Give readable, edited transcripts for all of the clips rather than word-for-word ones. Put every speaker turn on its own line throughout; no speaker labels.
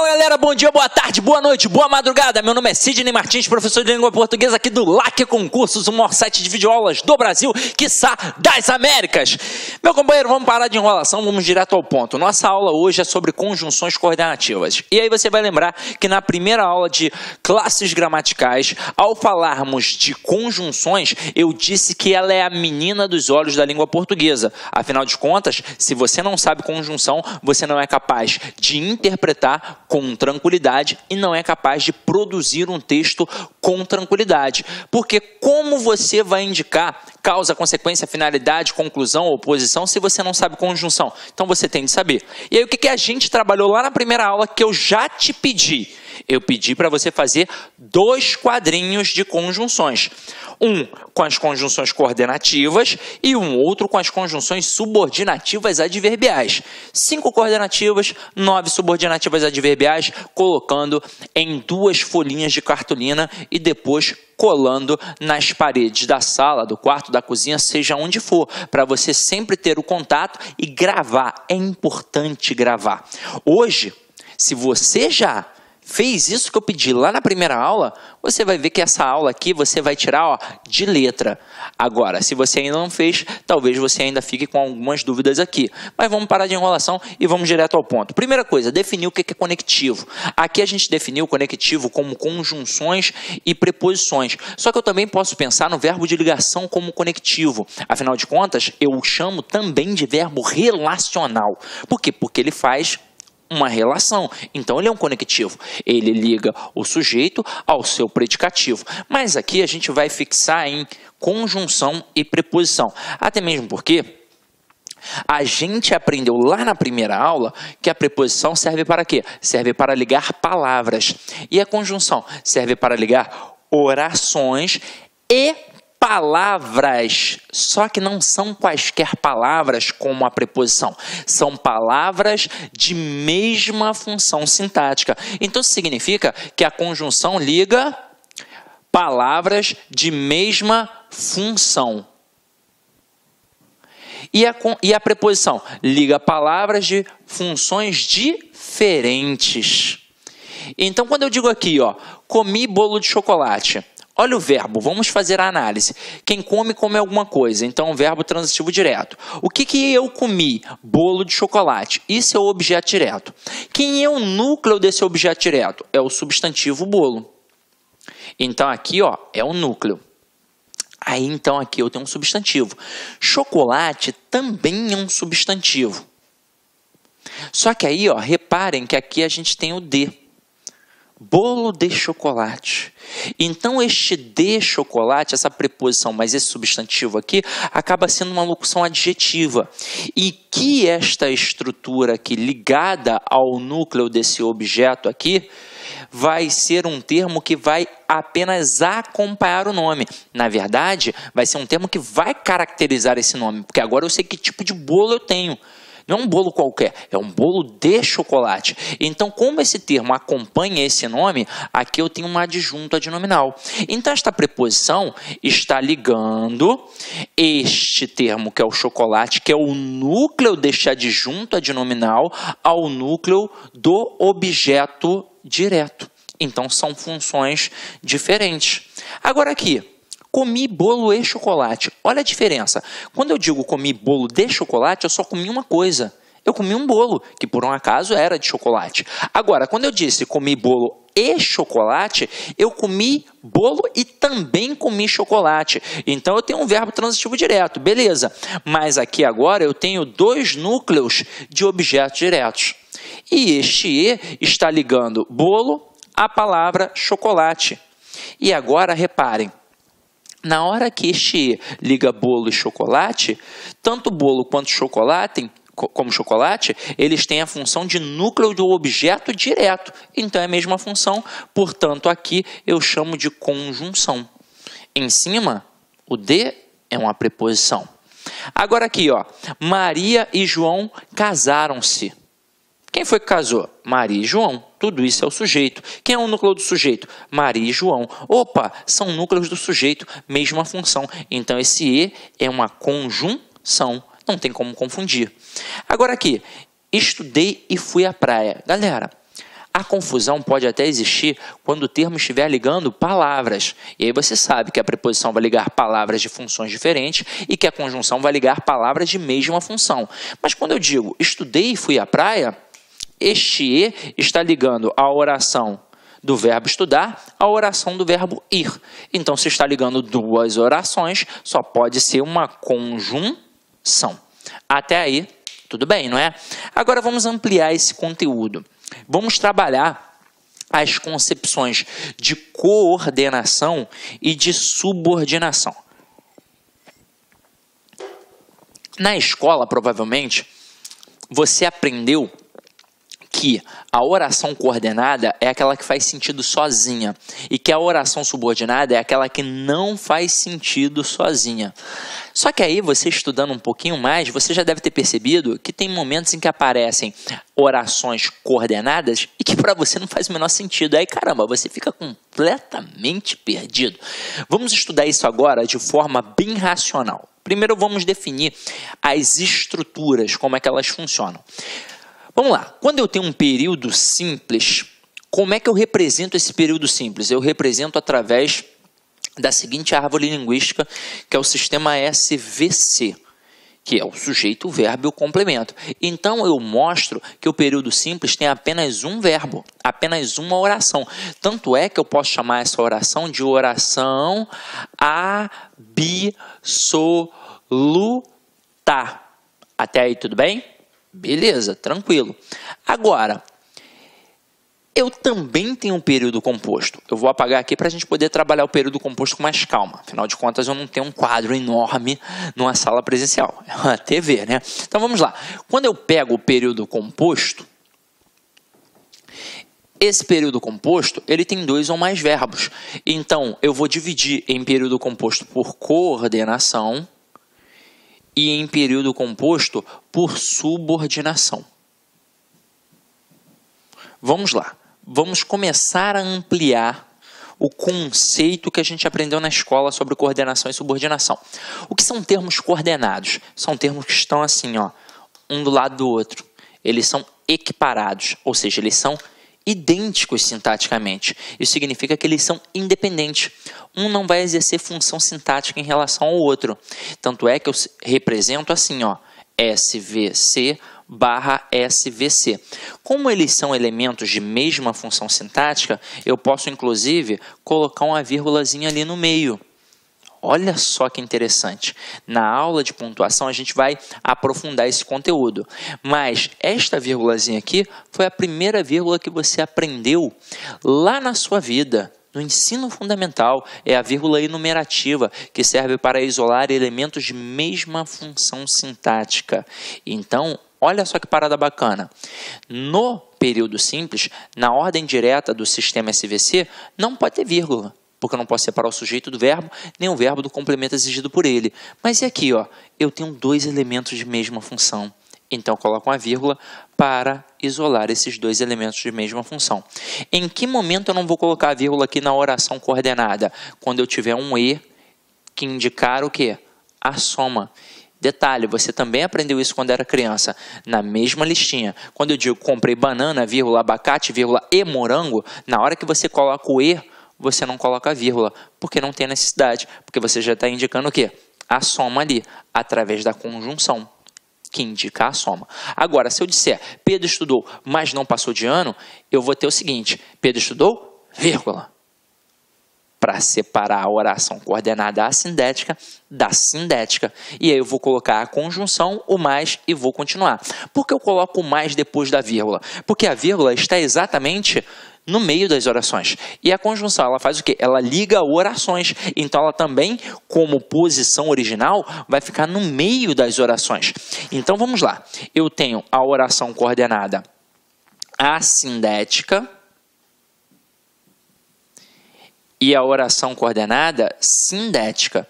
Fala galera, bom dia, boa tarde, boa noite, boa madrugada. Meu nome é Sidney Martins, professor de língua portuguesa aqui do LAC Concursos, o maior site de videoaulas do Brasil, quiçá das Américas. Meu companheiro, vamos parar de enrolação, vamos direto ao ponto. Nossa aula hoje é sobre conjunções coordenativas. E aí você vai lembrar que na primeira aula de classes gramaticais, ao falarmos de conjunções, eu disse que ela é a menina dos olhos da língua portuguesa. Afinal de contas, se você não sabe conjunção, você não é capaz de interpretar com tranquilidade e não é capaz de produzir um texto com tranquilidade. Porque como você vai indicar causa, consequência, finalidade, conclusão, oposição, se você não sabe conjunção? Então você tem de saber. E aí o que a gente trabalhou lá na primeira aula que eu já te pedi? Eu pedi para você fazer 2 quadrinhos de conjunções. Um com as conjunções coordenativas e um outro com as conjunções subordinativas adverbiais. 5 coordenativas, 9 subordinativas adverbiais, colocando em 2 folhinhas de cartolina e depois colando nas paredes da sala, do quarto, da cozinha, seja onde for, para você sempre ter o contato e gravar. É importante gravar. Hoje, se você já fez isso que eu pedi lá na primeira aula, você vai ver que essa aula aqui você vai tirar de letra. Agora, se você ainda não fez, talvez você ainda fique com algumas dúvidas aqui. Mas vamos parar de enrolação e vamos direto ao ponto. Primeira coisa, definir o que é conectivo. Aqui a gente definiu o conectivo como conjunções e preposições. Só que eu também posso pensar no verbo de ligação como conectivo. Afinal de contas, eu o chamo também de verbo relacional. Por quê? Porque ele faz uma relação, então ele é um conectivo, ele liga o sujeito ao seu predicativo, mas aqui a gente vai fixar em conjunção e preposição, até mesmo porque a gente aprendeu lá na primeira aula que a preposição serve para quê? Serve para ligar palavras, e a conjunção serve para ligar orações e palavras, só que não são quaisquer palavras como a preposição, são palavras de mesma função sintática. Então isso significa que a conjunção liga palavras de mesma função. E a preposição liga palavras de funções diferentes. Então quando eu digo aqui, ó, comi bolo de chocolate, olha o verbo, vamos fazer a análise. Quem come, come alguma coisa. Então, o verbo transitivo direto. O que eu comi? Bolo de chocolate. Isso é o objeto direto. Quem é o núcleo desse objeto direto? É o substantivo bolo. Então, aqui, ó, é o núcleo. Aí, então, aqui eu tenho um substantivo. Chocolate também é um substantivo. Só que aí, ó, reparem que aqui a gente tem o de. Bolo de chocolate. Então, este de chocolate, essa preposição, mas esse substantivo aqui, acaba sendo uma locução adjetiva. E que esta estrutura aqui, ligada ao núcleo desse objeto aqui, vai ser um termo que vai apenas acompanhar o nome. Na verdade, vai ser um termo que vai caracterizar esse nome, porque agora eu sei que tipo de bolo eu tenho. Não é um bolo qualquer, é um bolo de chocolate. Então, como esse termo acompanha esse nome, aqui eu tenho um adjunto adnominal. Então, esta preposição está ligando este termo, que é o chocolate, que é o núcleo deste adjunto adnominal, ao núcleo do objeto direto. Então, são funções diferentes. Agora aqui, comi bolo e chocolate. Olha a diferença. Quando eu digo comi bolo de chocolate, eu só comi uma coisa. Eu comi um bolo, que por um acaso era de chocolate. Agora, quando eu disse comi bolo e chocolate, eu comi bolo e também comi chocolate. Então, eu tenho um verbo transitivo direto, beleza. Mas aqui agora eu tenho 2 núcleos de objetos diretos. E este e está ligando bolo à palavra chocolate. E agora, reparem, na hora que este liga bolo e chocolate, tanto bolo quanto chocolate, eles têm a função de núcleo do objeto direto. Então, é a mesma função, portanto, aqui eu chamo de conjunção. Em cima, o de é uma preposição. Agora aqui, ó, Maria e João casaram-se. Quem foi que casou? Maria e João. Tudo isso é o sujeito. Quem é o núcleo do sujeito? Maria e João. Opa, são núcleos do sujeito, mesma função. Então, esse e é uma conjunção. Não tem como confundir. Agora aqui, estudei e fui à praia. Galera, A confusão pode até existir quando o termo estiver ligando palavras. E aí você sabe que a preposição vai ligar palavras de funções diferentes e que a conjunção vai ligar palavras de mesma função. Mas quando eu digo estudei e fui à praia, este e está ligando a oração do verbo estudar à oração do verbo ir. Então, se está ligando duas orações, só pode ser uma conjunção. Até aí, tudo bem, não é? Agora vamos ampliar esse conteúdo. Vamos trabalhar as concepções de coordenação e de subordinação. Na escola, provavelmente, você aprendeu que a oração coordenada é aquela que faz sentido sozinha e que a oração subordinada é aquela que não faz sentido sozinha. Só que aí, você estudando um pouquinho mais, você já deve ter percebido que tem momentos em que aparecem orações coordenadas e que para você não faz o menor sentido. Aí, caramba, você fica completamente perdido. Vamos estudar isso agora de forma bem racional. Primeiro, vamos definir as estruturas, como é que elas funcionam. Vamos lá, quando eu tenho um período simples, como é que eu represento esse período simples? Eu represento através da seguinte árvore linguística, que é o sistema SVC, que é o sujeito, o verbo e o complemento. Então, eu mostro que o período simples tem apenas um verbo, apenas uma oração. Tanto é que eu posso chamar essa oração de oração absoluta. Até aí, tudo bem? Beleza, tranquilo. Agora, eu também tenho um período composto. Eu vou apagar aqui para a gente poder trabalhar o período composto com mais calma. Afinal de contas, eu não tenho um quadro enorme numa sala presencial. É uma TV, né? Então, vamos lá. Quando eu pego o período composto, esse período composto, ele tem dois ou mais verbos. Então, eu vou dividir em período composto por coordenação e em período composto por subordinação. Vamos lá. Vamos começar a ampliar o conceito que a gente aprendeu na escola sobre coordenação e subordinação. O que são termos coordenados? São termos que estão assim, ó, um do lado do outro. Eles são equiparados, ou seja, eles são idênticos sintaticamente. Isso significa que eles são independentes. Um não vai exercer função sintática em relação ao outro. Tanto é que eu represento assim, ó, SVC barra SVC. Como eles são elementos de mesma função sintática, eu posso, inclusive, colocar uma vírgulazinha ali no meio. Olha só que interessante. Na aula de pontuação, a gente vai aprofundar esse conteúdo. Mas esta vírgulazinha aqui foi a primeira vírgula que você aprendeu lá na sua vida. No ensino fundamental, é a vírgula enumerativa, que serve para isolar elementos de mesma função sintática. Então, olha só que parada bacana. No período simples, na ordem direta do sistema SVC, não pode ter vírgula, porque eu não posso separar o sujeito do verbo, nem o verbo do complemento exigido por ele. Mas e aqui, ó, eu tenho dois elementos de mesma função. Então, eu coloco uma vírgula para isolar esses dois elementos de mesma função. Em que momento eu não vou colocar a vírgula aqui na oração coordenada? Quando eu tiver um E que indicar o quê? A soma. Detalhe, você também aprendeu isso quando era criança, na mesma listinha. Quando eu digo comprei banana, vírgula, abacate, vírgula, e morango, na hora que você coloca o E, você não coloca a vírgula, porque não tem necessidade, porque você já está indicando o quê? A soma ali, através da conjunção, que indica a soma. Agora, se eu disser Pedro estudou, mas não passou de ano, eu vou ter o seguinte, Pedro estudou, vírgula, para separar a oração coordenada assindética da sindética. E aí eu vou colocar a conjunção, o mais, e vou continuar. Por que eu coloco o mais depois da vírgula? Porque a vírgula está exatamente no meio das orações. E a conjunção, ela faz o quê? Ela liga orações. Então, ela também, como posição original, vai ficar no meio das orações. Então, vamos lá. Eu tenho a oração coordenada assindética e a oração coordenada sindética.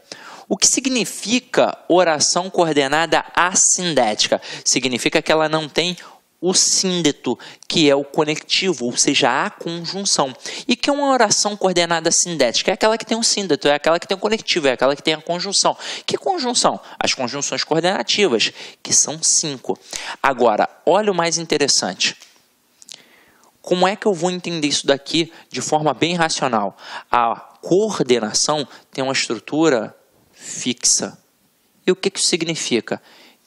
O que significa oração coordenada assindética? Significa que ela não tem o síndeto, que é o conectivo, ou seja, a conjunção. E que é uma oração coordenada sindética? É aquela que tem um síndeto, é aquela que tem o conectivo, é aquela que tem a conjunção. Que conjunção? As conjunções coordenativas, que são 5. Agora, olha o mais interessante. Como é que eu vou entender isso daqui de forma bem racional? A coordenação tem uma estrutura fixa. E o que isso significa?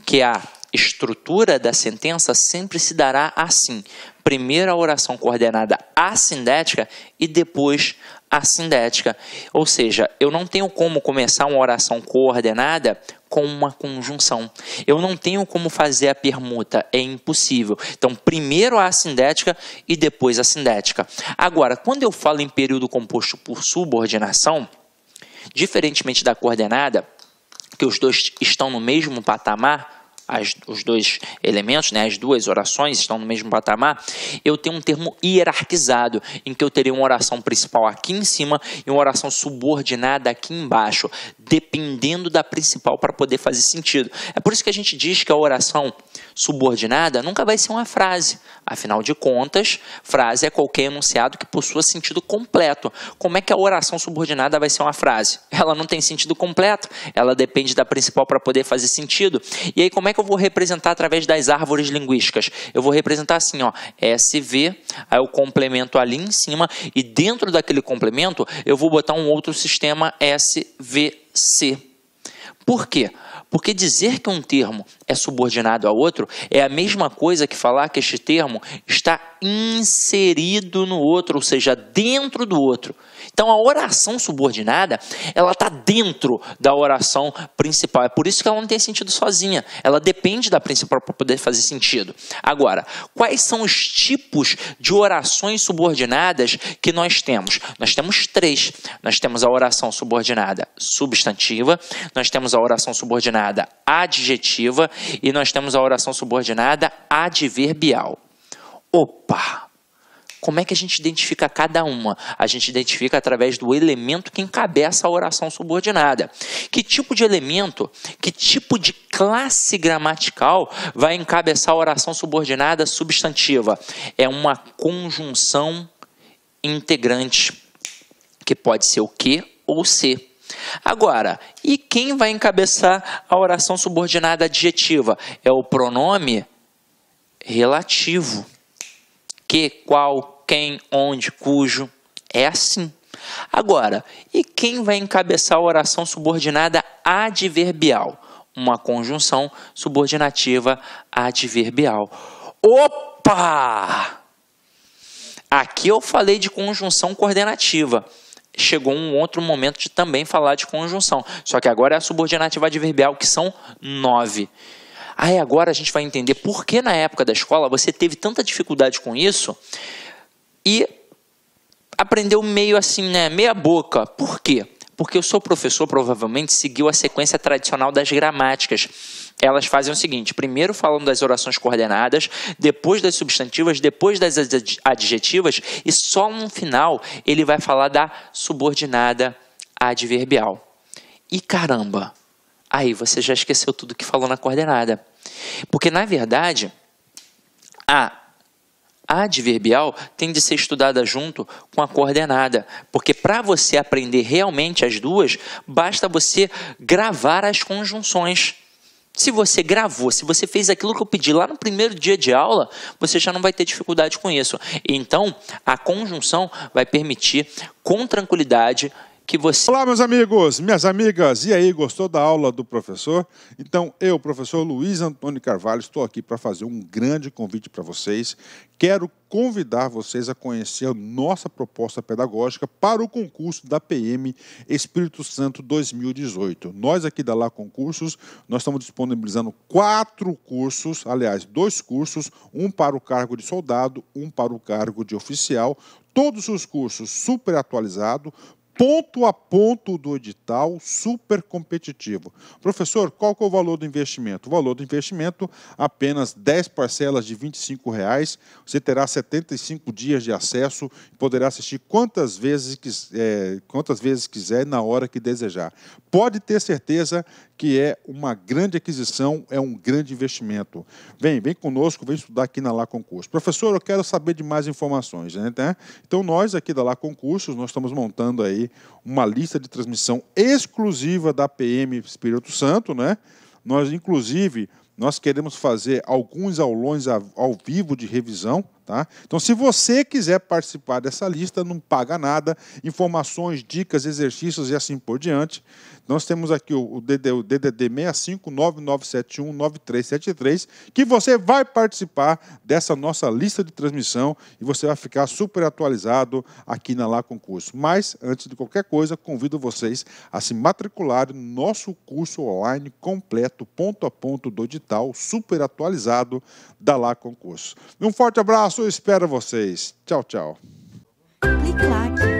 Que a estrutura da sentença sempre se dará assim. Primeiro a oração coordenada assindética e depois a sindética. Ou seja, eu não tenho como começar uma oração coordenada com uma conjunção. Eu não tenho como fazer a permuta, é impossível. Então, primeiro a assindética e depois a sindética. Agora, quando eu falo em período composto por subordinação, diferentemente da coordenada, que os dois estão no mesmo patamar, os dois elementos, né, as duas orações estão no mesmo patamar, eu tenho um termo hierarquizado, em que eu teria uma oração principal aqui em cima e uma oração subordinada aqui embaixo, dependendo da principal para poder fazer sentido. É por isso que a gente diz que a oração subordinada nunca vai ser uma frase. Afinal de contas, frase é qualquer enunciado que possua sentido completo. Como é que a oração subordinada vai ser uma frase? Ela não tem sentido completo, ela depende da principal para poder fazer sentido. E aí, como é que eu vou representar através das árvores linguísticas? Eu vou representar assim, ó, SV, aí eu complemento ali em cima, e dentro daquele complemento, eu vou botar um outro sistema SVC. Por quê? Porque dizer que um termo é subordinado a outro é a mesma coisa que falar que este termo está inserido no outro, ou seja, dentro do outro. Então, a oração subordinada, ela está dentro da oração principal. É por isso que ela não tem sentido sozinha. Ela depende da principal para poder fazer sentido. Agora, quais são os tipos de orações subordinadas que nós temos? Nós temos 3. Nós temos a oração subordinada substantiva, nós temos a oração subordinada adjetiva e nós temos a oração subordinada adverbial. Opa! Como é que a gente identifica cada uma? A gente identifica através do elemento que encabeça a oração subordinada. Que tipo de elemento, que tipo de classe gramatical vai encabeçar a oração subordinada substantiva? É uma conjunção integrante, que pode ser o que ou se. Agora, e quem vai encabeçar a oração subordinada adjetiva? É o pronome relativo. Que, qual, quem, onde, cujo. É assim. Agora, e quem vai encabeçar a oração subordinada adverbial? Uma conjunção subordinativa adverbial. Opa! Aqui eu falei de conjunção coordenativa. Chegou um outro momento de também falar de conjunção. Só que agora é a subordinativa adverbial, que são 9. Aí agora a gente vai entender por que na época da escola você teve tanta dificuldade com isso e aprendeu meio assim, né, meia boca. Por quê? Porque o seu professor provavelmente seguiu a sequência tradicional das gramáticas. Elas fazem o seguinte: primeiro falam das orações coordenadas, depois das substantivas, depois das adjetivas e só no final ele vai falar da subordinada adverbial. E caramba! Aí você já esqueceu tudo que falou na coordenada. Porque, na verdade, a adverbial tem de ser estudada junto com a coordenada. Porque para você aprender realmente as duas, basta você gravar as conjunções. Se você gravou, se você fez aquilo que eu pedi lá no primeiro dia de aula, você já não vai ter dificuldade com isso. Então, a conjunção vai permitir, com tranquilidade, que você...
Olá, meus amigos, minhas amigas, e aí, gostou da aula do professor? Então, eu, professor Luiz Antônio Carvalho, estou aqui para fazer um grande convite para vocês. Quero convidar vocês a conhecer a nossa proposta pedagógica para o concurso da PM Espírito Santo 2018. Nós aqui da Lá Concursos, nós estamos disponibilizando 4 cursos, aliás, 2 cursos, um para o cargo de soldado, um para o cargo de oficial, todos os cursos super atualizados, ponto a ponto do edital, super competitivo. Professor, qual que é o valor do investimento? O valor do investimento, apenas 10 parcelas de R$ 25,00. Você terá 75 dias de acesso e poderá assistir quantas vezes quiser, na hora que desejar. Pode ter certeza que é uma grande aquisição, é um grande investimento. Vem conosco, vem estudar aqui na Lá Concursos. Professor, eu quero saber de mais informações, né? Então, nós aqui da Lá Concursos, nós estamos montando aí uma lista de transmissão exclusiva da PM Espírito Santo, né? Inclusive, nós queremos fazer alguns aulões ao vivo de revisão, Tá? Então, se você quiser participar dessa lista, não paga nada, informações, dicas, exercícios e assim por diante. Nós temos aqui o DDD 6599719373, que você vai participar dessa nossa lista de transmissão e você vai ficar super atualizado aqui na Lá Concurso. Mas, antes de qualquer coisa, convido vocês a se matricularem no nosso curso online completo, ponto a ponto do edital, super atualizado da Lá Concurso. Um forte abraço, eu espero vocês. Tchau, tchau.
Clique lá.